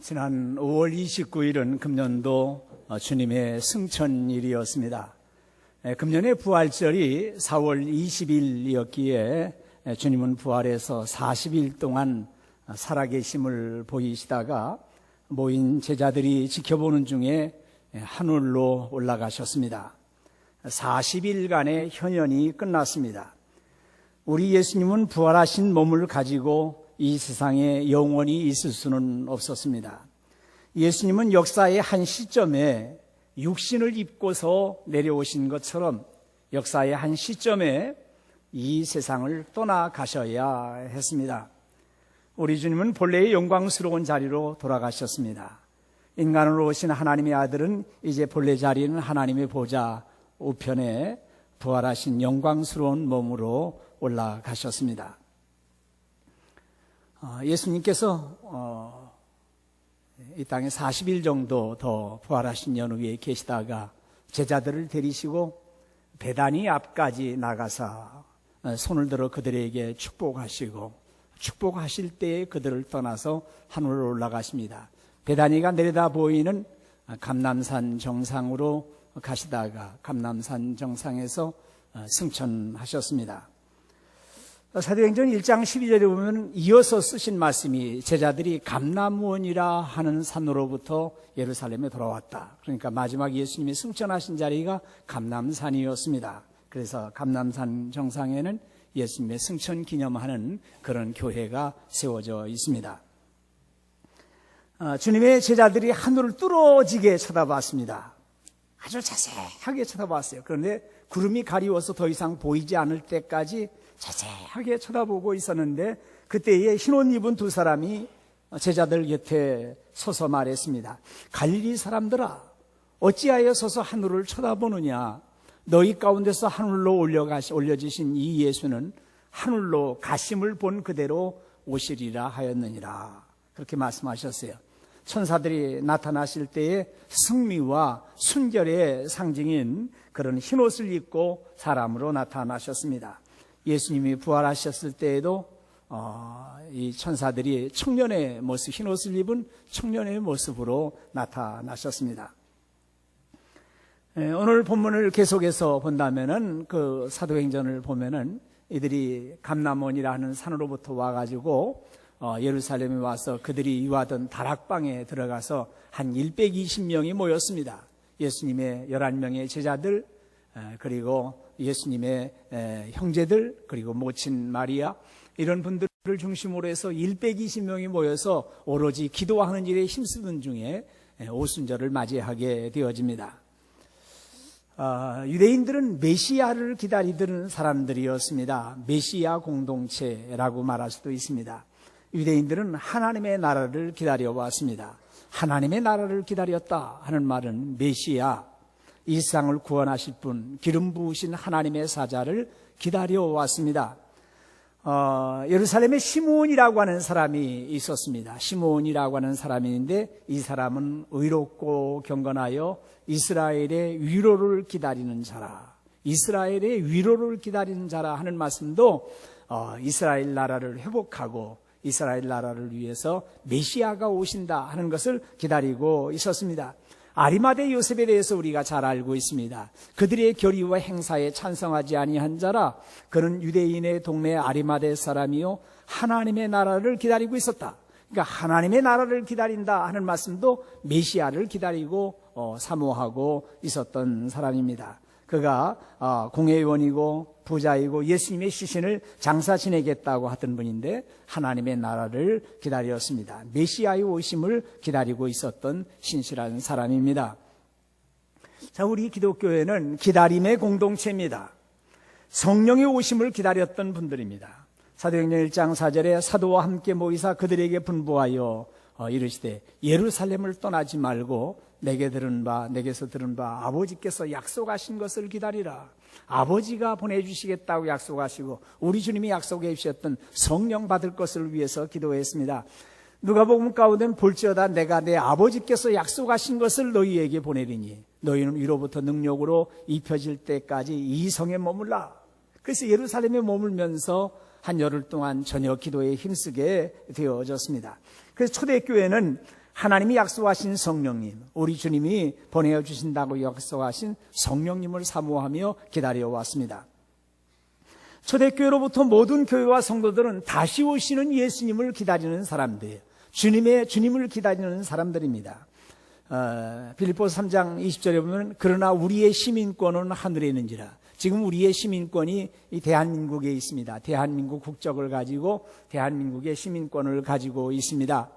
지난 5월 29일은 금년도 주님의 승천일이었습니다. 금년의 부활절이 4월 20일이었기에 주님은 부활해서 40일 동안 살아계심을 보이시다가 모인 제자들이 지켜보는 중에 하늘로 올라가셨습니다. 40일간의 현현이 끝났습니다. 우리 예수님은 부활하신 몸을 가지고 이 세상에 영원히 있을 수는 없었습니다. 예수님은 역사의 한 시점에 육신을 입고서 내려오신 것처럼 역사의 한 시점에 이 세상을 떠나가셔야 했습니다. 우리 주님은 본래의 영광스러운 자리로 돌아가셨습니다. 인간으로 오신 하나님의 아들은 이제 본래 자리는 하나님의 보좌 우편에 부활하신 영광스러운 몸으로 올라가셨습니다. 예수님께서 이 땅에 40일 정도 더 부활하신 연후에 계시다가 제자들을 데리시고 베다니 앞까지 나가서 손을 들어 그들에게 축복하시고 축복하실 때에 그들을 떠나서 하늘로 올라가십니다. 베다니가 내려다 보이는 감람산 정상으로 가시다가 감람산 정상에서 승천하셨습니다. 사도행전 1장 12절에 보면 이어서 쓰신 말씀이 제자들이 감람원이라 하는 산으로부터 예루살렘에 돌아왔다. 그러니까 마지막 예수님이 승천하신 자리가 감람산이었습니다. 그래서 감람산 정상에는 예수님의 승천 기념하는 그런 교회가 세워져 있습니다. 주님의 제자들이 하늘을 뚫어지게 쳐다봤습니다. 아주 자세하게 쳐다봤어요. 그런데 구름이 가리워서 더 이상 보이지 않을 때까지 자세하게 쳐다보고 있었는데 그때에 흰옷 입은 두 사람이 제자들 곁에 서서 말했습니다. 갈릴리 사람들아, 어찌하여 서서 하늘을 쳐다보느냐? 너희 가운데서 하늘로 올려지신 이 예수는 하늘로 가심을 본 그대로 오시리라 하였느니라. 그렇게 말씀하셨어요. 천사들이 나타나실 때에 승리와 순결의 상징인 그런 흰옷을 입고 사람으로 나타나셨습니다. 예수님이 부활하셨을 때에도 이 천사들이 청년의 모습, 흰옷을 입은 청년의 모습으로 나타나셨습니다. 오늘 본문을 계속해서 본다면은 그 사도행전을 보면은 이들이 감람원이라는 산으로부터 와가지고 예루살렘에 와서 그들이 유하던 다락방에 들어가서 한 120명이 모였습니다. 예수님의 11명의 제자들, 그리고 예수님의 형제들, 그리고 모친 마리아, 이런 분들을 중심으로 해서 120명이 모여서 오로지 기도하는 일에 힘쓰던 중에 오순절을 맞이하게 되어집니다. 유대인들은 메시아를 기다리던 사람들이었습니다. 메시아 공동체라고 말할 수도 있습니다. 유대인들은 하나님의 나라를 기다려왔습니다. 하나님의 나라를 기다렸다 하는 말은 메시아, 이 세상을 구원하실 분, 기름 부으신 하나님의 사자를 기다려왔습니다. 예루살렘에 시므온이라고 하는 사람이 있었습니다. 시므온이라고 하는 사람이 있는데 이 사람은 의롭고 경건하여 이스라엘의 위로를 기다리는 자라. 이스라엘의 위로를 기다리는 자라 하는 말씀도 이스라엘 나라를 회복하고 이스라엘 나라를 위해서 메시아가 오신다 하는 것을 기다리고 있었습니다. 아리마대 요셉에 대해서 우리가 잘 알고 있습니다. 그들의 결의와 행사에 찬성하지 아니한 자라. 그는 유대인의 동네 아리마대 사람이요 하나님의 나라를 기다리고 있었다. 그러니까 하나님의 나라를 기다린다 하는 말씀도 메시아를 기다리고 사모하고 있었던 사람입니다. 그가 공회원이고 부자이고 예수님의 시신을 장사 지내겠다고 하던 분인데 하나님의 나라를 기다렸습니다. 메시아의 오심을 기다리고 있었던 신실한 사람입니다. 자, 우리 기독교회는 기다림의 공동체입니다. 성령의 오심을 기다렸던 분들입니다. 사도행전 1장 4절에 사도와 함께 모이사 그들에게 분부하여 이르시되 예루살렘을 떠나지 말고 내게서 들은 바 아버지께서 약속하신 것을 기다리라. 아버지가 보내주시겠다고 약속하시고 우리 주님이 약속해 주셨던 성령 받을 것을 위해서 기도했습니다. 누가복음 가운데는 볼지어다 내가 내 아버지께서 약속하신 것을 너희에게 보내리니 너희는 위로부터 능력으로 입혀질 때까지 이 성에 머물라. 그래서 예루살렘에 머물면서 한 열흘 동안 저녁 기도에 힘쓰게 되어졌습니다. 그래서 초대교회는 하나님이 약속하신 성령님, 우리 주님이 보내주신다고 약속하신 성령님을 사모하며 기다려왔습니다. 초대교회로부터 모든 교회와 성도들은 다시 오시는 예수님을 기다리는 사람들이에요. 주님을 기다리는 사람들입니다. 빌립보서 3장 20절에 보면 그러나 우리의 시민권은 하늘에 있는지라. 지금 우리의 시민권이 이 대한민국에 있습니다. 대한민국 국적을 가지고 대한민국의 시민권을 가지고 있습니다.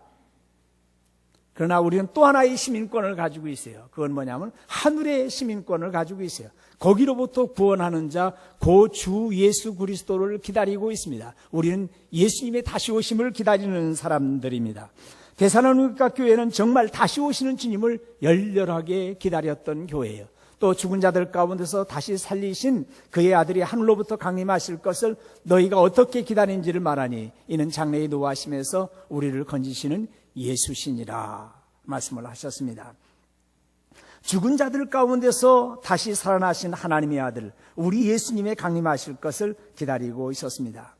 그러나 우리는 또 하나의 시민권을 가지고 있어요. 그건 뭐냐면 하늘의 시민권을 가지고 있어요. 거기로부터 구원하는 자, 그 주 예수 그리스도를 기다리고 있습니다. 우리는 예수님의 다시 오심을 기다리는 사람들입니다. 데살로니가 교회는 정말 다시 오시는 주님을 열렬하게 기다렸던 교회예요. 또 죽은 자들 가운데서 다시 살리신 그의 아들이 하늘로부터 강림하실 것을 너희가 어떻게 기다리는지를 말하니 이는 장래의 노하심에서 우리를 건지시는 예수시니라 말씀을 하셨습니다. 죽은 자들 가운데서 다시 살아나신 하나님의 아들 우리 예수님의 강림하실 것을 기다리고 있었습니다.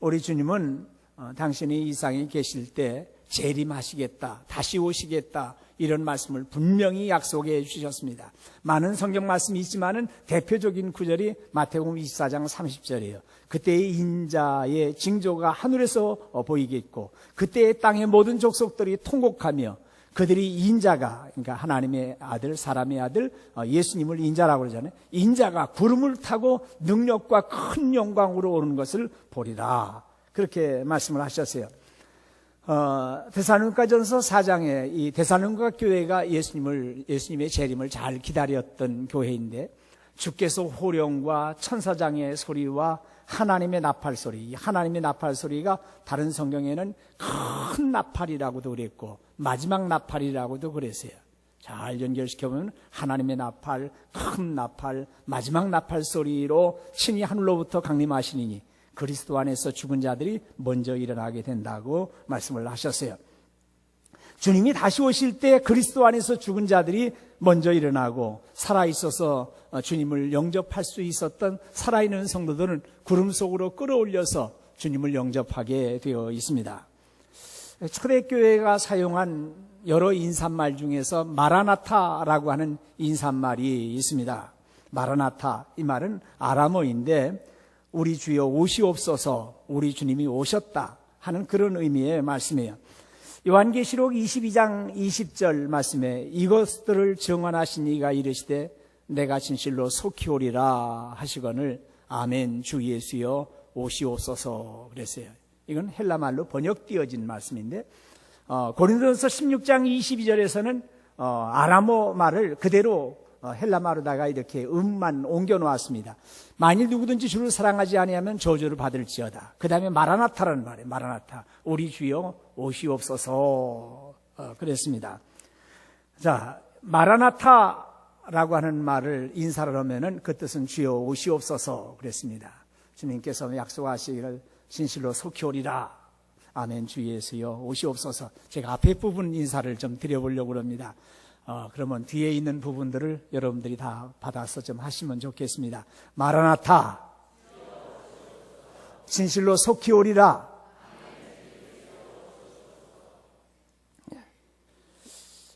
우리 주님은 당신이 이 세상에 계실 때 재림하시겠다, 다시 오시겠다 이런 말씀을 분명히 약속해 주셨습니다. 많은 성경 말씀이 있지만은 대표적인 구절이 마태복음 24장 30절이에요. 그때의 인자의 징조가 하늘에서 보이겠고 그때의 땅의 모든 족속들이 통곡하며 그들이 인자가, 그러니까 하나님의 아들, 사람의 아들 예수님을 인자라고 그러잖아요. 인자가 구름을 타고 능력과 큰 영광으로 오는 것을 보리라 그렇게 말씀을 하셨어요. 데살로니가전서 4장에 이 데살로니가 교회가 예수님의 재림을 잘 기다렸던 교회인데 주께서 호령과 천사장의 소리와 하나님의 나팔 소리, 하나님의 나팔 소리가 다른 성경에는 큰 나팔이라고도 그랬고 마지막 나팔이라고도 그랬어요. 잘 연결시켜보면 하나님의 나팔, 큰 나팔, 마지막 나팔 소리로 친히 하늘로부터 강림하시니 그리스도 안에서 죽은 자들이 먼저 일어나게 된다고 말씀을 하셨어요. 주님이 다시 오실 때 그리스도 안에서 죽은 자들이 먼저 일어나고 살아있어서 주님을 영접할 수 있었던 살아있는 성도들은 구름 속으로 끌어올려서 주님을 영접하게 되어 있습니다. 초대교회가 사용한 여러 인사말 중에서 마라나타라고 하는 인사말이 있습니다. 마라나타, 이 말은 아람어인데 우리 주여 오시옵소서, 우리 주님이 오셨다 하는 그런 의미의 말씀이에요. 요한계시록 22장 20절 말씀에 이것들을 증언하신 이가 이르시되 내가 진실로 속히 오리라 하시거늘 아멘 주 예수여 오시옵소서 그랬어요. 이건 헬라말로 번역되어진 말씀인데 고린도전서 16장 22절에서는 아람어 말을 그대로 헬라말로다가 이렇게 음만 옮겨 놓았습니다. 만일 누구든지 주를 사랑하지 아니하면 저주를 받을지어다. 그 다음에 마라나타라는 말이에요. 마라나타, 우리 주여 오시옵소서 그랬습니다. 자, 마라나타라고 하는 말을 인사를 하면은 그 뜻은 주여 오시옵소서 그랬습니다. 주님께서 약속하시기를 진실로 속히 오리라. 아멘 주 예수여 오시옵소서. 제가 앞에 부분 인사를 좀 드려보려고 합니다. 그러면 뒤에 있는 부분들을 여러분들이 다 받아서 좀 하시면 좋겠습니다. 마라나타, 진실로 속히 오리라.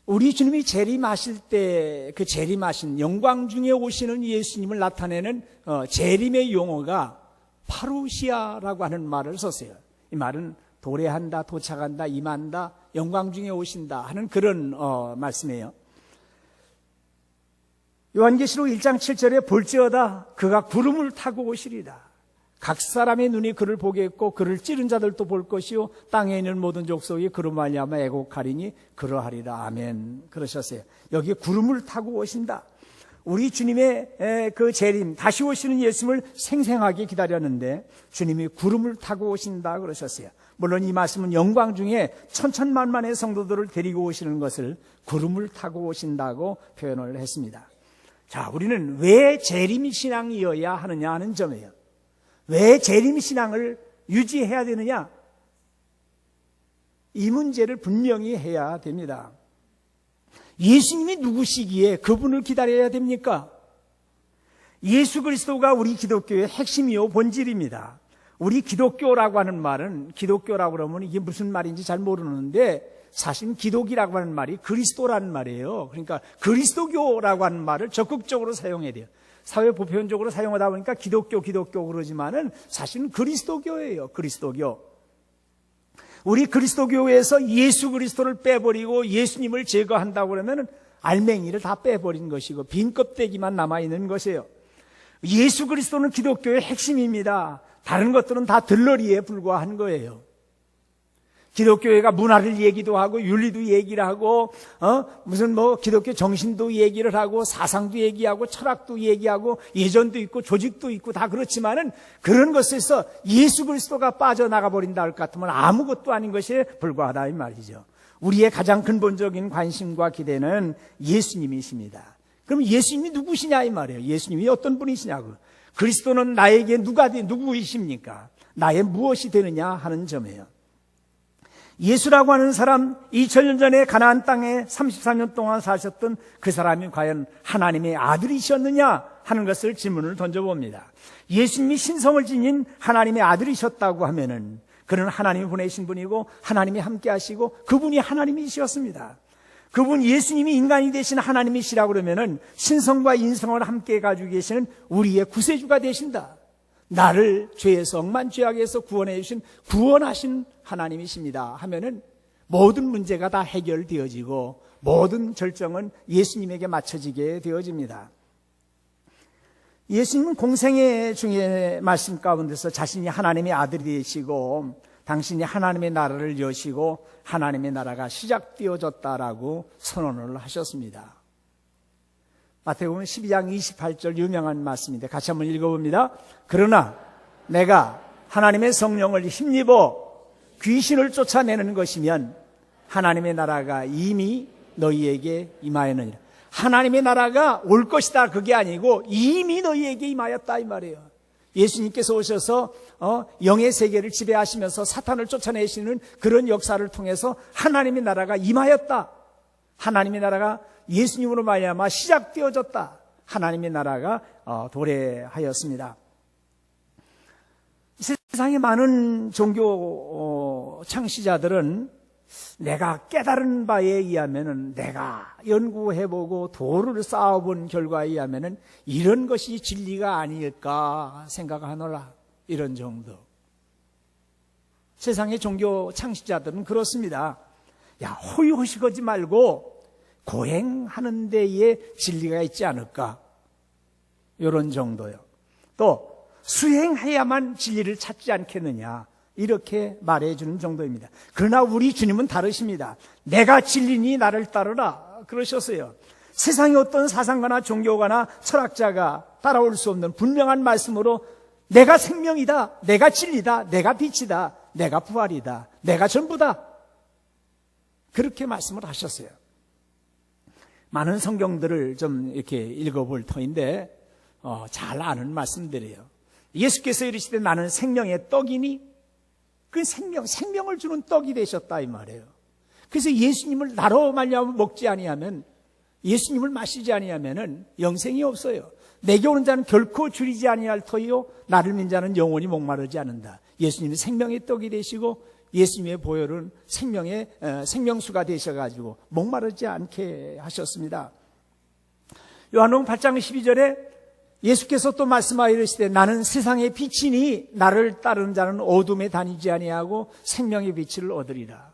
우리 주님이 재림하실 때 그 재림하신 영광 중에 오시는 예수님을 나타내는 재림의 용어가 파루시아라고 하는 말을 썼어요. 이 말은 도래한다, 도착한다, 임한다, 영광 중에 오신다 하는 그런 말씀이에요. 요한계시록 1장 7절에 볼지어다 그가 구름을 타고 오시리라. 각 사람의 눈이 그를 보겠고 그를 찌른 자들도 볼 것이요 땅에 있는 모든 족속이 그로 말미암아 애곡하리니 그러하리라. 아멘 그러셨어요. 여기 구름을 타고 오신다. 우리 주님의 그 재림, 다시 오시는 예수님을 생생하게 기다렸는데 주님이 구름을 타고 오신다 그러셨어요. 물론 이 말씀은 영광 중에 천천만만의 성도들을 데리고 오시는 것을 구름을 타고 오신다고 표현을 했습니다. 자, 우리는 왜 재림신앙이어야 하느냐 하는 점이에요. 왜 재림신앙을 유지해야 되느냐? 이 문제를 분명히 해야 됩니다. 예수님이 누구시기에 그분을 기다려야 됩니까? 예수 그리스도가 우리 기독교의 핵심이요 본질입니다. 우리 기독교라고 하는 말은, 기독교라고 그러면 이게 무슨 말인지 잘 모르는데 사실 기독이라고 하는 말이 그리스도라는 말이에요. 그러니까 그리스도교라고 하는 말을 적극적으로 사용해야 돼요. 사회 보편적으로 사용하다 보니까 기독교 그러지만은 사실은 그리스도교예요. 그리스도교. 우리 그리스도교에서 예수 그리스도를 빼버리고 예수님을 제거한다고 그러면은 알맹이를 다 빼버린 것이고 빈 껍데기만 남아있는 것이에요. 예수 그리스도는 기독교의 핵심입니다. 다른 것들은 다 들러리에 불과한 거예요. 기독교회가 문화를 얘기도 하고 윤리도 얘기를 하고 무슨 기독교 정신도 얘기를 하고 사상도 얘기하고 철학도 얘기하고 예전도 있고 조직도 있고 다 그렇지만은 그런 것에서 예수 그리스도가 빠져나가 버린다 할 것 같으면 아무것도 아닌 것에 불과하다 이 말이죠. 우리의 가장 근본적인 관심과 기대는 예수님이십니다. 그럼 예수님이 누구시냐 이 말이에요. 예수님이 어떤 분이시냐고. 그리스도는 나에게 누구이십니까? 나의 무엇이 되느냐 하는 점이에요. 예수라고 하는 사람, 2000년 전에 가나안 땅에 34년 동안 사셨던 그 사람이 과연 하나님의 아들이셨느냐 하는 것을 질문을 던져봅니다. 예수님이 신성을 지닌 하나님의 아들이셨다고 하면은 그는 하나님이 보내신 분이고 하나님이 함께 하시고 그분이 하나님이셨습니다. 그분 예수님이 인간이 되신 하나님이시라고 그러면은 신성과 인성을 함께 가지고 계시는 우리의 구세주가 되신다. 나를 죄에서 억만죄악에서 구원해 주신 구원하신 하나님이십니다 하면은 모든 문제가 다 해결되어지고 모든 결정은 예수님에게 맞춰지게 되어집니다. 예수님은 공생애 중에 말씀 가운데서 자신이 하나님의 아들이 되시고 당신이 하나님의 나라를 여시고 하나님의 나라가 시작되어졌다라고 선언을 하셨습니다. 마태복음 12장 28절 유명한 말씀인데 같이 한번 읽어봅니다. 그러나 내가 하나님의 성령을 힘입어 귀신을 쫓아내는 것이면 하나님의 나라가 이미 너희에게 임하였느니라. 하나님의 나라가 올 것이다 그게 아니고 이미 너희에게 임하였다 이 말이에요. 예수님께서 오셔서 영의 세계를 지배하시면서 사탄을 쫓아내시는 그런 역사를 통해서 하나님의 나라가 임하였다. 하나님의 나라가 예수님으로 말미암아 시작되어졌다. 하나님의 나라가 도래하였습니다. 세상에 많은 종교 창시자들은 내가 깨달은 바에 의하면은 내가 연구해보고 도를 쌓아본 결과에 의하면은 이런 것이 진리가 아닐까 생각하노라 이런 정도. 세상의 종교 창시자들은 그렇습니다. 야 호의호식하지 말고 고행하는 데에 진리가 있지 않을까 이런 정도요. 또 수행해야만 진리를 찾지 않겠느냐 이렇게 말해주는 정도입니다. 그러나 우리 주님은 다르십니다. 내가 진리니 나를 따르라 그러셨어요. 세상의 어떤 사상가나 종교가나 철학자가 따라올 수 없는 분명한 말씀으로 내가 생명이다, 내가 진리다, 내가 빛이다, 내가 부활이다, 내가 전부다 그렇게 말씀을 하셨어요. 많은 성경들을 좀 이렇게 읽어볼 터인데 잘 아는 말씀들이에요. 예수께서 이르시되 나는 생명의 떡이니 그 생명을 주는 떡이 되셨다 이 말이에요. 그래서 예수님을 나로 말미암아 먹지 아니하면 예수님을 마시지 아니하면은 영생이 없어요. 내게 오는 자는 결코 줄이지 아니할 터이요 나를 믿는 자는 영원히 목마르지 않는다. 예수님은 생명의 떡이 되시고 예수님의 보혈은 생명수가 되셔가지고 목마르지 않게 하셨습니다. 요한복음 8장 12절에 예수께서 또 말씀하여 이르시되 나는 세상의 빛이니 나를 따르는 자는 어둠에 다니지 아니하고 생명의 빛을 얻으리라.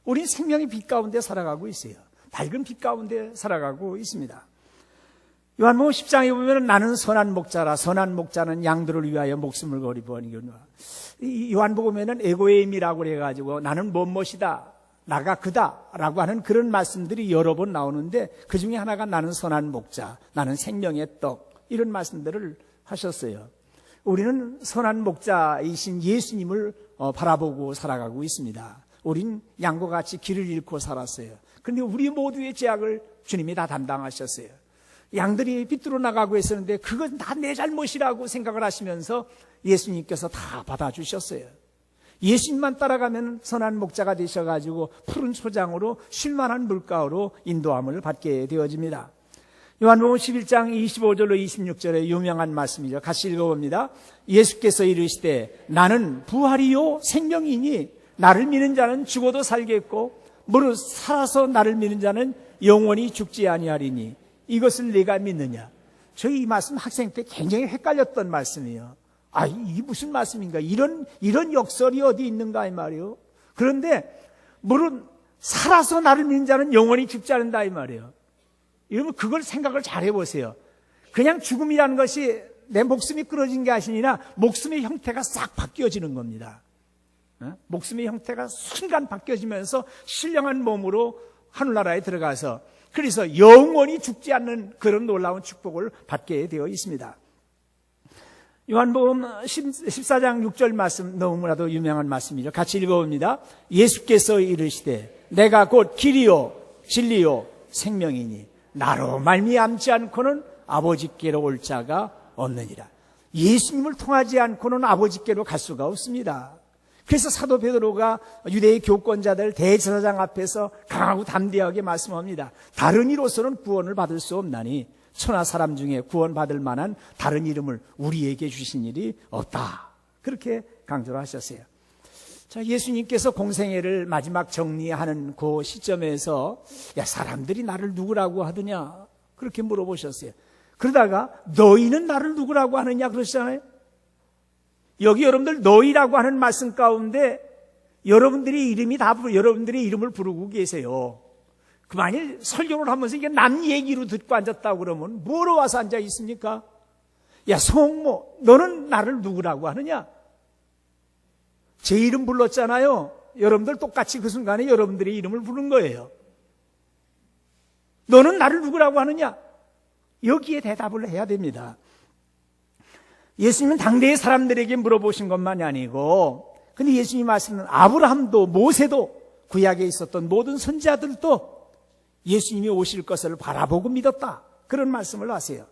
우린 생명의 빛 가운데 살아가고 있어요. 밝은 빛 가운데 살아가고 있습니다. 요한복음 10장에 보면 나는 선한 목자라. 선한 목자는 양들을 위하여 목숨을 걸이버리거니와. 요한복음에는 에고에임이라고 해가지고 나는 무엇이다 나가 그다라고 하는 그런 말씀들이 여러 번 나오는데 그 중에 하나가 나는 선한 목자, 나는 생명의 떡 이런 말씀들을 하셨어요. 우리는 선한 목자이신 예수님을 바라보고 살아가고 있습니다. 우린 양과 같이 길을 잃고 살았어요. 그런데 우리 모두의 죄악을 주님이 다 담당하셨어요. 양들이 삐뚤어 나가고 있었는데 그건 다 내 잘못이라고 생각을 하시면서 예수님께서 다 받아주셨어요. 예수님만 따라가면 선한 목자가 되셔가지고 푸른 초장으로 쉴만한 물가로 인도함을 받게 되어집니다. 요한복음 11장 25절로 26절의 유명한 말씀이죠. 같이 읽어봅니다. 예수께서 이르시되 나는 부활이요 생명이니 나를 믿는 자는 죽어도 살겠고 무릇 살아서 나를 믿는 자는 영원히 죽지 아니하리니 이것을 네가 믿느냐. 저희 이 말씀 학생 때 굉장히 헷갈렸던 말씀이에요. 이게 무슨 말씀인가? 이런 역설이 어디 있는가 이 말이에요. 그런데 무릇 살아서 나를 믿는 자는 영원히 죽지 않는다 이 말이에요. 여러분 그걸 생각을 잘 해보세요. 그냥 죽음이라는 것이 내 목숨이 끊어진 게 아니라 목숨의 형태가 싹 바뀌어지는 겁니다. 목숨의 형태가 순간 바뀌어지면서 신령한 몸으로 하늘나라에 들어가서 그래서 영원히 죽지 않는 그런 놀라운 축복을 받게 되어 있습니다. 요한복음 14장 6절 말씀 너무나도 유명한 말씀이죠. 같이 읽어봅니다. 예수께서 이르시되 내가 곧 길이요 진리요 생명이니 나로 말미암지 않고는 아버지께로 올 자가 없느니라. 예수님을 통하지 않고는 아버지께로 갈 수가 없습니다. 그래서 사도 베드로가 유대의 교권자들 대제사장 앞에서 강하고 담대하게 말씀합니다. 다른 이로서는 구원을 받을 수 없나니 천하 사람 중에 구원받을 만한 다른 이름을 우리에게 주신 일이 없다. 그렇게 강조를 하셨어요. 자, 예수님께서 공생애를 마지막 정리하는 그 시점에서 사람들이 나를 누구라고 하느냐 그렇게 물어보셨어요. 그러다가 너희는 나를 누구라고 하느냐 그러시잖아요. 여기 여러분들 너희라고 하는 말씀 가운데 여러분들의 이름을 부르고 계세요. 그 만일 설교를 하면서 이게 남 얘기로 듣고 앉았다고 그러면 뭐로 와서 앉아 있습니까? 야 성모 너는 나를 누구라고 하느냐? 제 이름 불렀잖아요. 여러분들 똑같이 그 순간에 여러분들의 이름을 부른 거예요. 너는 나를 누구라고 하느냐? 여기에 대답을 해야 됩니다. 예수님은 당대의 사람들에게 물어보신 것만이 아니고 근데 예수님 말씀은 아브라함도 모세도 구약에 있었던 모든 선지자들도 예수님이 오실 것을 바라보고 믿었다. 그런 말씀을 하세요.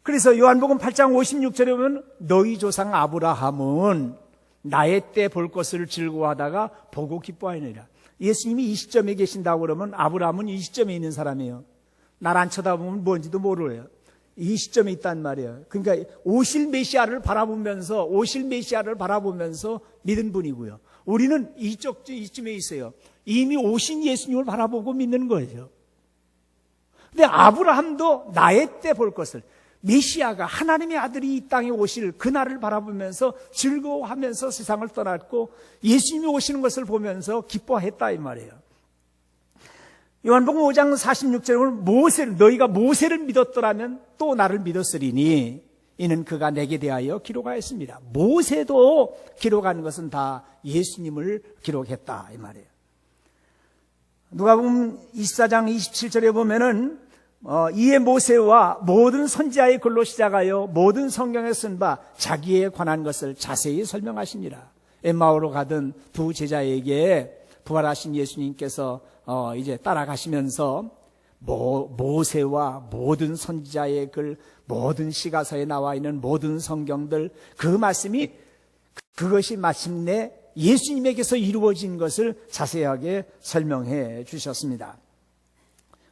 그래서 요한복음 8장 56절에 보면 너희 조상 아브라함은 나의 때 볼 것을 즐거워하다가 보고 기뻐하느니라. 예수님이 이 시점에 계신다고 그러면 아브라함은 이 시점에 있는 사람이에요. 날 안 쳐다보면 뭔지도 모르요. 이 시점에 있단 말이에요. 그러니까 오실 메시아를 바라보면서 믿은 분이고요. 우리는 이쯤에 있어요. 이미 오신 예수님을 바라보고 믿는 거예요. 근데 아브라함도 나의 때 볼 것을 메시아가 하나님의 아들이 이 땅에 오실 그날을 바라보면서 즐거워하면서 세상을 떠났고 예수님이 오시는 것을 보면서 기뻐했다 이 말이에요. 요한복음 5장 46절에 보면 너희가 모세를 믿었더라면 또 나를 믿었으리니 이는 그가 내게 대하여 기록하였습니다. 모세도 기록한 것은 다 예수님을 기록했다 이 말이에요. 누가복음 24장 27절에 보면은 이에 모세와 모든 선지자의 글로 시작하여 모든 성경에 쓴 바 자기에 관한 것을 자세히 설명하십니다. 엠마오로 가던 두 제자에게 부활하신 예수님께서 이제 따라가시면서 모세와 모든 선지자의 글, 모든 시가서에 나와 있는 모든 성경들 그 말씀이 그것이 마침내 예수님에게서 이루어진 것을 자세하게 설명해 주셨습니다.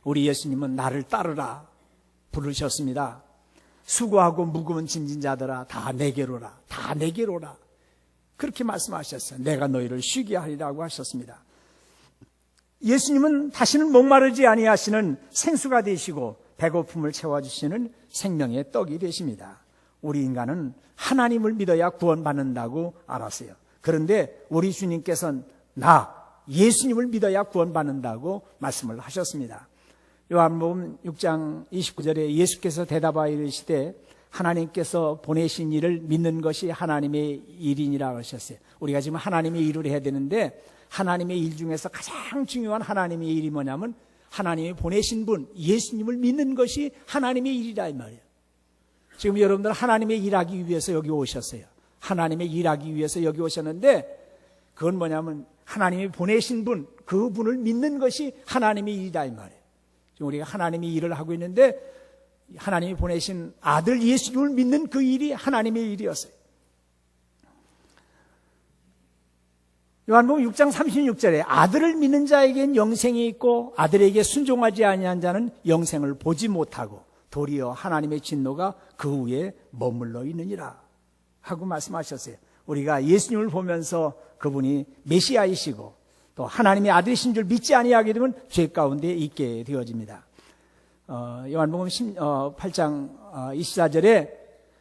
우리 예수님은 나를 따르라 부르셨습니다. 수고하고 무거운 짐진 자들아 다 내게로라 다 내게로라 그렇게 말씀하셨어요. 내가 너희를 쉬게 하리라고 하셨습니다. 예수님은 다시는 목마르지 아니하시는 생수가 되시고 배고픔을 채워주시는 생명의 떡이 되십니다. 우리 인간은 하나님을 믿어야 구원받는다고 알았어요. 그런데 우리 주님께서는 예수님을 믿어야 구원받는다고 말씀을 하셨습니다. 요한복음 6장 29절에 예수께서 대답하여 이르시되 하나님께서 보내신 일을 믿는 것이 하나님의 일이니라 하셨어요. 우리가 지금 하나님의 일을 해야 되는데 하나님의 일 중에서 가장 중요한 하나님의 일이 뭐냐면 하나님이 보내신 분 예수님을 믿는 것이 하나님의 일이라 이 말이에요. 지금 여러분들 하나님의 일하기 위해서 여기 오셨어요. 하나님의 일하기 위해서 여기 오셨는데 그건 뭐냐면 하나님이 보내신 분 그분을 믿는 것이 하나님의 일이다 이 말이에요. 지금 우리가 하나님의 일을 하고 있는데 하나님이 보내신 아들 예수님을 믿는 그 일이 하나님의 일이었어요. 요한복음 6장 36절에 아들을 믿는 자에겐 영생이 있고 아들에게 순종하지 아니한 자는 영생을 보지 못하고 도리어 하나님의 진노가 그 위에 머물러 있느니라 하고 말씀하셨어요. 우리가 예수님을 보면서 그분이 메시아이시고 또 하나님의 아들이신 줄 믿지 아니하게 되면 죄 가운데 있게 되어집니다. 요한복음 8장 24절에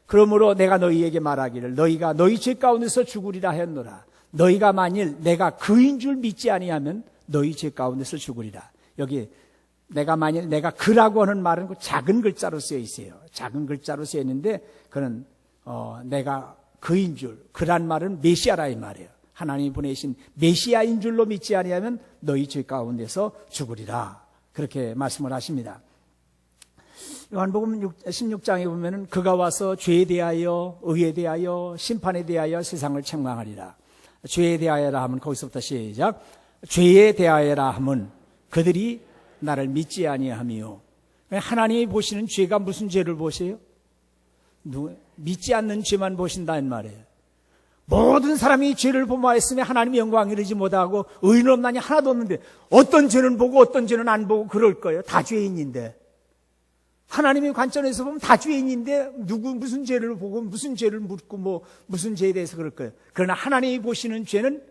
그러므로 내가 너희에게 말하기를 너희가 너희 죄 가운데서 죽으리라 하였노라. 너희가 만일 내가 그인 줄 믿지 아니하면 너희 죄 가운데서 죽으리라. 여기 내가 그라고 하는 말은 그 작은 글자로 쓰여 있어요. 작은 글자로 쓰여 있는데 그는 내가 그인 줄, 그란 말은 메시아라 이 말이에요. 하나님이 보내신 메시아인 줄로 믿지 아니하면 너희 죄 가운데서 죽으리라. 그렇게 말씀을 하십니다. 요한복음 16장에 보면은 그가 와서 죄에 대하여, 의에 대하여, 심판에 대하여 세상을 책망하리라. 죄에 대하여라 하면 거기서부터 시작. 죄에 대하여라 하면 그들이 나를 믿지 아니하며. 하나님이 보시는 죄가 무슨 죄를 보세요? 믿지 않는 죄만 보신다는 말이에요. 모든 사람이 죄를 범하였으며 하나님의 영광을 이루지 못하고 의인 없나니 하나도 없는데 어떤 죄는 보고 어떤 죄는 안 보고 그럴 거예요. 다 죄인인데. 하나님의 관점에서 보면 다 죄인인데 무슨 죄를 보고 무슨 죄를 묻고 무슨 죄에 대해서 그럴 거예요. 그러나 하나님이 보시는 죄는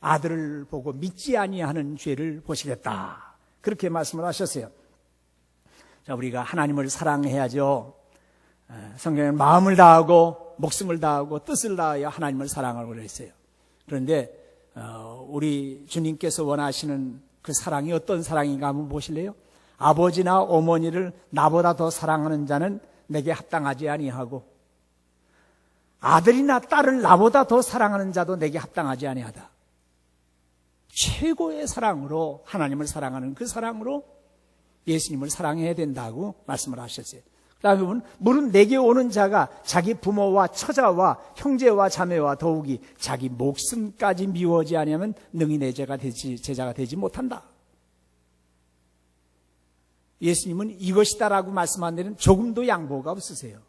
아들을 보고 믿지 아니하는 죄를 보시겠다. 그렇게 말씀을 하셨어요. 자, 우리가 하나님을 사랑해야죠. 성경에는 마음을 다하고 목숨을 다하고 뜻을 다하여 하나님을 사랑하라고 그랬어요. 그런데 우리 주님께서 원하시는 그 사랑이 어떤 사랑인가 한번 보실래요? 아버지나 어머니를 나보다 더 사랑하는 자는 내게 합당하지 아니하고 아들이나 딸을 나보다 더 사랑하는 자도 내게 합당하지 아니하다. 최고의 사랑으로 하나님을 사랑하는 그 사랑으로 예수님을 사랑해야 된다고 말씀을 하셨어요. 그다음에 보면 물은 내게 오는 자가 자기 부모와 처자와 형제와 자매와 더욱이 자기 목숨까지 미워하지 아니하면 능히 내 제자가 되지 못한다. 예수님은 이것이다라고 말씀한 데는 조금도 양보가 없으세요.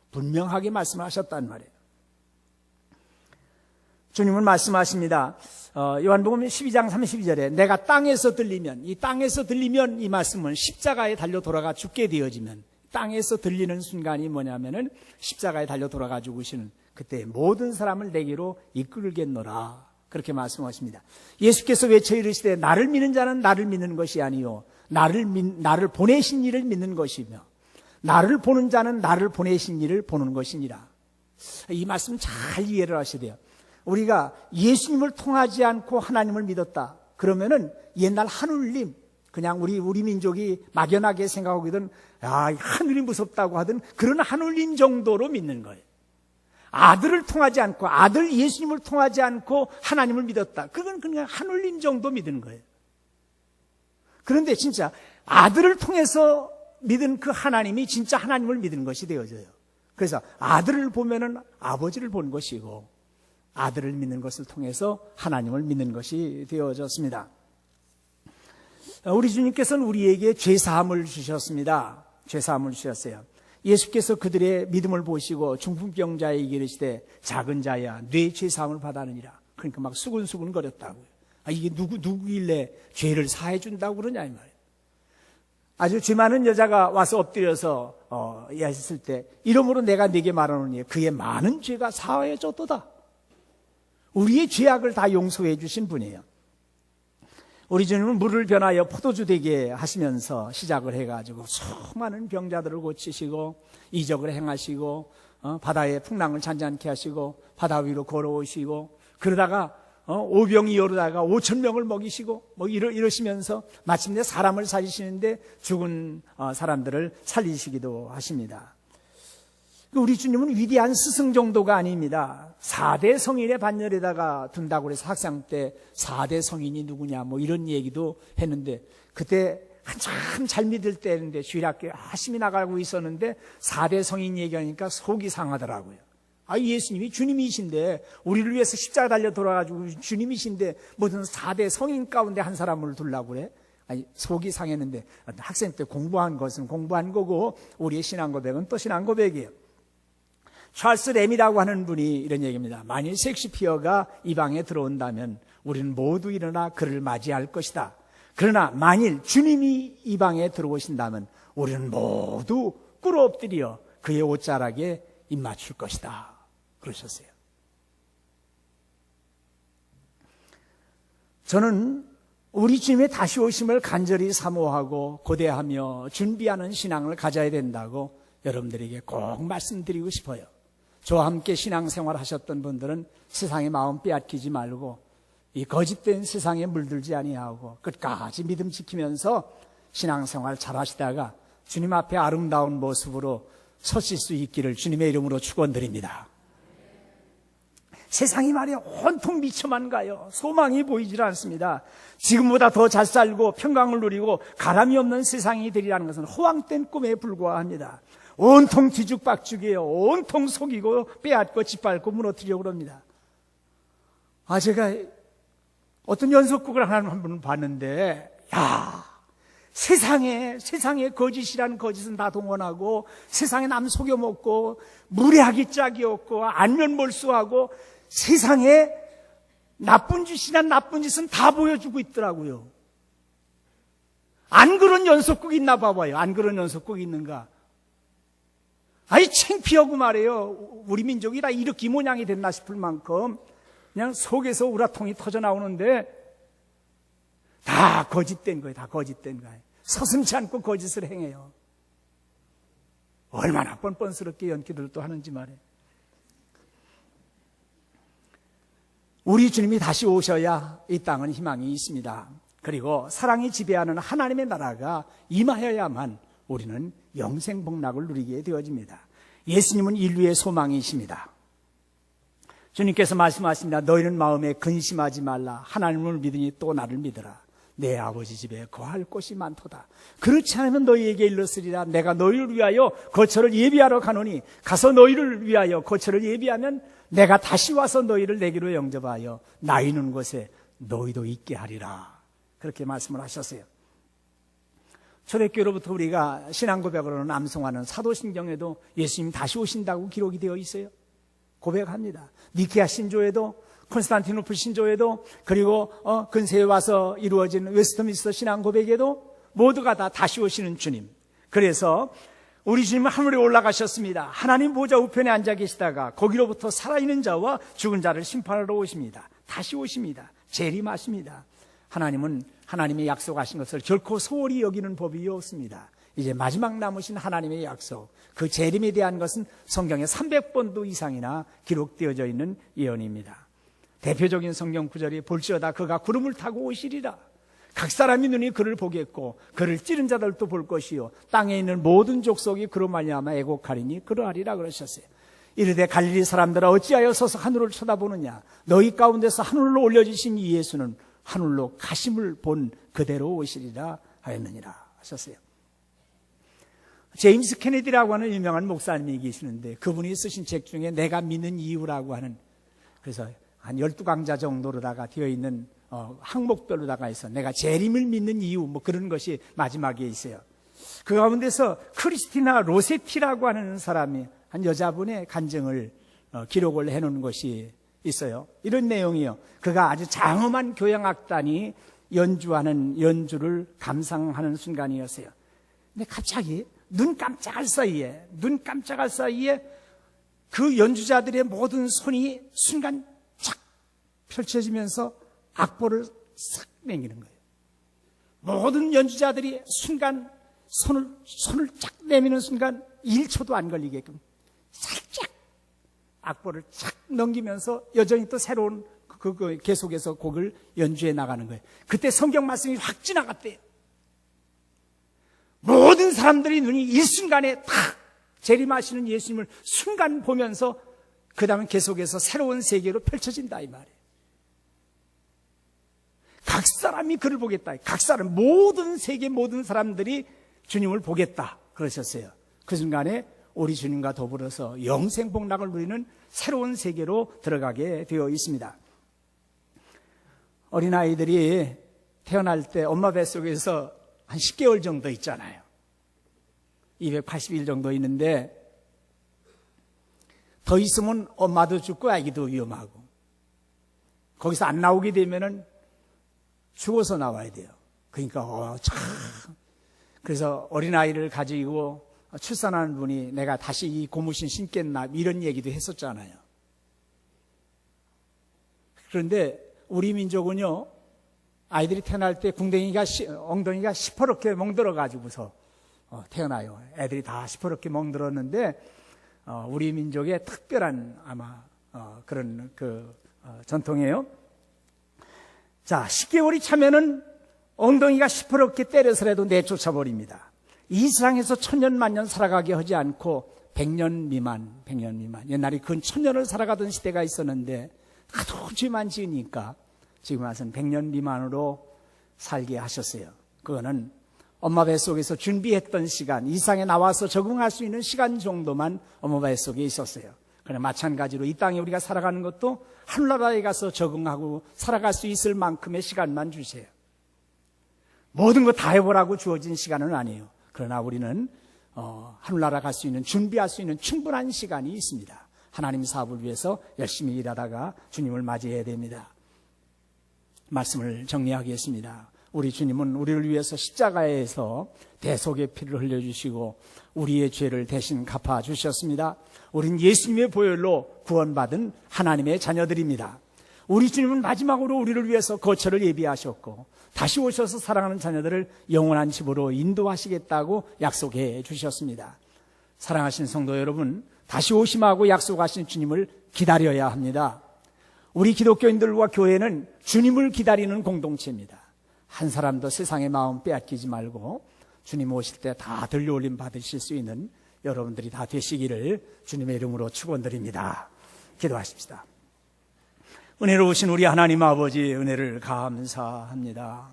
분명하게 말씀하셨단 말이에요. 주님은 말씀하십니다. 요한복음 12장 32절에 내가 땅에서 들리면 이 말씀은 십자가에 달려 돌아가 죽게 되어지면 땅에서 들리는 순간이 뭐냐면은 십자가에 달려 돌아가 죽으시는 그때 모든 사람을 내게로 이끌겠노라. 그렇게 말씀하십니다. 예수께서 외쳐 이르시되 나를 믿는 자는 나를 믿는 것이 아니요 나를 보내신 이를 믿는 것이며 나를 보는 자는 나를 보내신 이를 보는 것이니라. 이 말씀 잘 이해를 하셔야 돼요. 우리가 예수님을 통하지 않고 하나님을 믿었다. 그러면은 옛날 하늘님, 그냥 우리 민족이 막연하게 생각하거든, 하늘이 무섭다고 하든 그런 하늘님 정도로 믿는 거예요. 아들을 통하지 않고, 아들 예수님을 통하지 않고 하나님을 믿었다. 그건 그냥 하늘님 정도 믿는 거예요. 그런데 진짜 아들을 통해서 믿은 그 하나님이 진짜 하나님을 믿는 것이 되어져요. 그래서 아들을 보면은 아버지를 보는 것이고, 아들을 믿는 것을 통해서 하나님을 믿는 것이 되어졌습니다. 우리 주님께서는 우리에게 죄사함을 주셨습니다. 죄사함을 주셨어요. 예수께서 그들의 믿음을 보시고 중풍병자에게 이르시되 작은 자야 뇌 죄사함을 받았느니라. 그러니까 막 수근수근 거렸다고요. 이게 누구길래 죄를 사해 준다고 그러냐 이 말이에요. 아주 죄 많은 여자가 와서 엎드려서 했을 때 이러므로 내가 네게 말하노니 그의 많은 죄가 사하여 졌도다. 우리의 죄악을 다 용서해 주신 분이에요. 우리 주님은 물을 변하여 포도주 되게 하시면서 시작을 해가지고 수많은 병자들을 고치시고 이적을 행하시고 바다의 풍랑을 잔잔케 하시고 바다 위로 걸어오시고 그러다가 오병이 오르다가 5,000명을 먹이시고 이러시면서 마침내 사람을 살리시는데 죽은 사람들을 살리시기도 하십니다. 우리 주님은 위대한 스승 정도가 아닙니다. 4대 성인의 반열에다가 둔다고 해서 학생 때 4대 성인이 누구냐 이런 얘기도 했는데 그때 한참 잘 믿을 때인데 주일학교에 열심히 나가고 있었는데 4대 성인 얘기하니까 속이 상하더라고요. 예수님이 주님이신데 우리를 위해서 십자가 달려 돌아가지고 주님이신데 무슨 4대 성인 가운데 한 사람을 두려고 그래? 속이 상했는데 학생 때 공부한 것은 공부한 거고 우리의 신앙 고백은 또 신앙 고백이에요. 찰스 램이라고 하는 분이 이런 얘기입니다. 만일 섹시피어가 이 방에 들어온다면 우리는 모두 일어나 그를 맞이할 것이다. 그러나 만일 주님이 이 방에 들어오신다면 우리는 모두 꿇어 엎드려 그의 옷자락에 입맞출 것이다. 그러셨어요. 저는 우리 주님의 다시 오심을 간절히 사모하고 고대하며 준비하는 신앙을 가져야 된다고 여러분들에게 꼭 말씀드리고 싶어요. 저와 함께 신앙생활 하셨던 분들은 세상의 마음 빼앗기지 말고 이 거짓된 세상에 물들지 아니하고 끝까지 믿음 지키면서 신앙생활 잘 하시다가 주님 앞에 아름다운 모습으로 서실 수 있기를 주님의 이름으로 축원드립니다. 세상이 말이야 온통 미쳐만 가요. 소망이 보이질 않습니다. 지금보다 더 잘 살고 평강을 누리고 가람이 없는 세상이 되리라는 것은 허황된 꿈에 불과합니다. 온통 뒤죽박죽이에요. 온통 속이고 빼앗고 짓밟고 무너뜨리려고 그럽니다. 제가 어떤 연속극을 한 번 봤는데 세상에 거짓이라는 거짓은 다 동원하고 세상에 남 속여먹고 무례하기 짝이 없고 안면몰수하고 세상에 나쁜 짓이란 나쁜 짓은 다 보여주고 있더라고요. 안 그런 연속극 있나 봐봐요. 안 그런 연속극 있는가? 창피하고 말이에요. 우리 민족이 다 이렇게 모양이 됐나 싶을 만큼 그냥 속에서 우라통이 터져 나오는데 다 거짓된 거예요. 다 거짓된 거예요. 서슴지 않고 거짓을 행해요. 얼마나 뻔뻔스럽게 연기들을 또 하는지 말이에요. 우리 주님이 다시 오셔야 이 땅은 희망이 있습니다. 그리고 사랑이 지배하는 하나님의 나라가 임하여야만 우리는 영생복락을 누리게 되어집니다. 예수님은 인류의 소망이십니다. 주님께서 말씀하십니다. 너희는 마음에 근심하지 말라. 하나님을 믿으니 또 나를 믿으라. 내 아버지 집에 거할 곳이 많도다. 그렇지 않으면 너희에게 일렀으리라. 내가 너희를 위하여 거처를 예비하러 가노니 가서 너희를 위하여 거처를 예비하면 내가 다시 와서 너희를 내게로 영접하여 나 있는 곳에 너희도 있게 하리라. 그렇게 말씀을 하셨어요. 초대교로부터 우리가 신앙 고백으로는 암송하는 사도신경에도 예수님이 다시 오신다고 기록이 되어 있어요. 고백합니다. 니케아 신조에도 콘스탄티노플 신조에도 그리고 근세에 와서 이루어진 웨스트민스터 신앙 고백에도 모두가 다 다시 오시는 주님. 그래서 우리 주님은 하늘에 올라가셨습니다. 하나님 보좌 우편에 앉아 계시다가 거기로부터 살아있는 자와 죽은 자를 심판하러 오십니다. 다시 오십니다. 재림하십니다. 하나님은 하나님의 약속하신 것을 결코 소홀히 여기는 법이 없습니다. 이제 마지막 남으신 하나님의 약속, 그 재림에 대한 것은 성경에 300번도 이상이나 기록되어져 있는 예언입니다. 대표적인 성경 구절이 볼지어다 그가 구름을 타고 오시리라. 각 사람이 눈이 그를 보겠고 그를 찌른 자들도 볼 것이요 땅에 있는 모든 족속이 그로 말미암아 애곡하리니 그러하리라 그러셨어요. 이르되 갈릴리 사람들아 어찌하여 서서 하늘을 쳐다보느냐. 너희 가운데서 하늘로 올려주신 이 예수는 하늘로 가심을 본 그대로 오시리라 하였느니라 하셨어요. 제임스 케네디라고 하는 유명한 목사님이 계시는데 그분이 쓰신 책 중에 내가 믿는 이유라고 하는, 그래서 한 12강자 정도로다가 되어 있는 항목별로다가 해서 내가 재림을 믿는 이유 뭐 그런 것이 마지막에 있어요. 그 가운데서 크리스티나 로세티라고 하는 사람이 한 여자분의 간증을 기록을 해놓은 것이 있어요. 이런 내용이요. 그가 아주 장엄한 교향악단이 연주하는 연주를 감상하는 순간이었어요. 근데 갑자기 눈 깜짝할 사이에 그 연주자들의 모든 손이 순간 착 펼쳐지면서 악보를 싹 내미는 거예요. 모든 연주자들이 순간 손을 쫙 내미는 순간 1초도 안 걸리게끔 살짝 악보를 착 넘기면서 여전히 또 새로운 계속해서 곡을 연주해 나가는 거예요. 그때 성경 말씀이 확 지나갔대요. 모든 사람들이 눈이 일순간에 탁 재림하시는 예수님을 순간 보면서 그 다음에 계속해서 새로운 세계로 펼쳐진다 이 말이에요. 각 사람이 그를 보겠다. 각 사람, 모든 세계 모든 사람들이 주님을 보겠다 그러셨어요. 그 순간에 우리 주님과 더불어서 영생복락을 누리는 새로운 세계로 들어가게 되어 있습니다. 어린아이들이 태어날 때 엄마 뱃속에서 한 10개월 정도 있잖아요. 280일 정도 있는데 더 있으면 엄마도 죽고 아기도 위험하고, 거기서 안 나오게 되면은 죽어서 나와야 돼요. 그러니까 참. 그래서 어린아이를 가지고 출산하는 분이 내가 다시 이 고무신 신겠나 이런 얘기도 했었잖아요. 그런데 우리 민족은요, 아이들이 태어날 때 엉덩이가 시퍼렇게 멍들어 가지고서 태어나요. 애들이 다 시퍼렇게 멍들었는데 우리 민족의 특별한 아마 그런 전통이에요. 자, 10개월이 차면은 엉덩이가 시퍼렇게 때려서라도 내쫓아 버립니다. 이 세상에서 천년만년 살아가게 하지 않고 100년 미만. 옛날에 근 1000년을 살아가던 시대가 있었는데 하도 죄만 지으니까 지금 와서는 100년 미만으로 살게 하셨어요. 그거는 엄마 뱃속에서 준비했던 시간, 이 세상에 나와서 적응할 수 있는 시간 정도만 엄마 뱃속에 있었어요. 그러나 마찬가지로 이 땅에 우리가 살아가는 것도 하늘나라에 가서 적응하고 살아갈 수 있을 만큼의 시간만 주세요. 모든 거 다 해보라고 주어진 시간은 아니에요. 그러나 우리는 하늘나라 갈 수 있는, 준비할 수 있는 충분한 시간이 있습니다. 하나님 사업을 위해서 열심히 일하다가 주님을 맞이해야 됩니다. 말씀을 정리하겠습니다. 우리 주님은 우리를 위해서 십자가에서 대속의 피를 흘려주시고 우리의 죄를 대신 갚아주셨습니다. 우린 예수님의 보혈로 구원받은 하나님의 자녀들입니다. 우리 주님은 마지막으로 우리를 위해서 거처를 예비하셨고 다시 오셔서 사랑하는 자녀들을 영원한 집으로 인도하시겠다고 약속해 주셨습니다. 사랑하신 성도 여러분, 다시 오심하고 약속하신 주님을 기다려야 합니다. 우리 기독교인들과 교회는 주님을 기다리는 공동체입니다. 한 사람도 세상의 마음 빼앗기지 말고 주님 오실 때 다 들려올림 받으실 수 있는 여러분들이 다 되시기를 주님의 이름으로 축원드립니다. 기도하십시다. 은혜로우신 우리 하나님 아버지, 은혜를 감사합니다.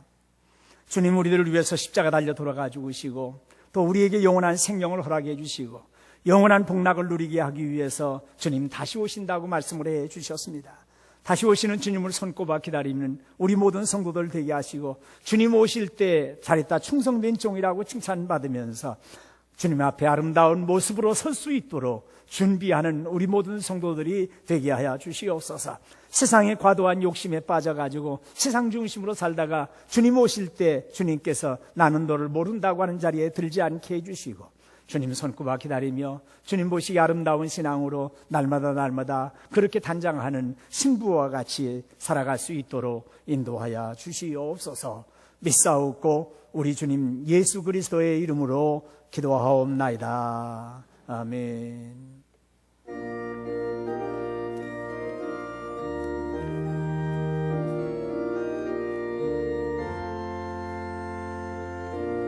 주님, 우리들을 위해서 십자가 달려 돌아가 죽으시고 또 우리에게 영원한 생명을 허락해 주시고 영원한 복락을 누리게 하기 위해서 주님 다시 오신다고 말씀을 해 주셨습니다. 다시 오시는 주님을 손꼽아 기다리는 우리 모든 성도들 되게 하시고 주님 오실 때 잘했다 충성된 종이라고 칭찬받으면서 주님 앞에 아름다운 모습으로 설 수 있도록 준비하는 우리 모든 성도들이 되게 하여 주시옵소서. 세상의 과도한 욕심에 빠져가지고 세상 중심으로 살다가 주님 오실 때 주님께서 나는 너를 모른다고 하는 자리에 들지 않게 해주시고 주님 손꼽아 기다리며 주님 보시기 아름다운 신앙으로 날마다 그렇게 단장하는 신부와 같이 살아갈 수 있도록 인도하여 주시옵소서. 믿사옵고 우리 주님 예수 그리스도의 이름으로 기도하옵나이다. 아멘.